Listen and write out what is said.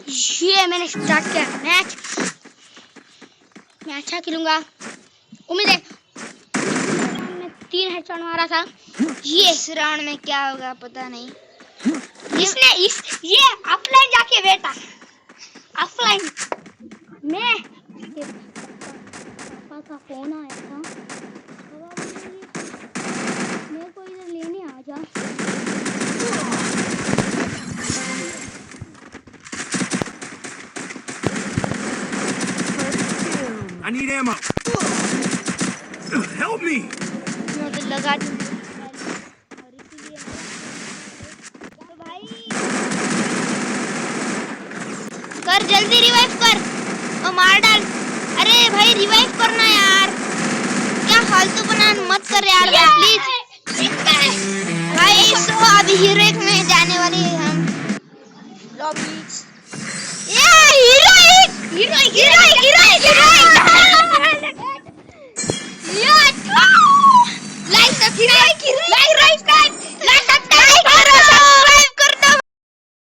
ये मैंने स्टार्ट किया मैच। मैं अच्छा खेलूंगा, उम्मीद है। मैं 3 हेडशॉट मारा था। ये इस राउंड में क्या होगा पता नहीं। ये ऑफलाइन जाके बेटा, ऑफलाइन मैं पापा का फोन आया था, मेरे को इधर लेने आ जा। I need ammo. Help me. मैं तो लगा दूँ और इसीलिए तो भाई कर जल्दी रिवाइव कर और मार डाल। अरे भाई रिवाइव करना यार, क्या फालतू बना मत कर यार प्लीज भाई। सो अभी हीरो एक में जाने वाले हैं हम लॉबी।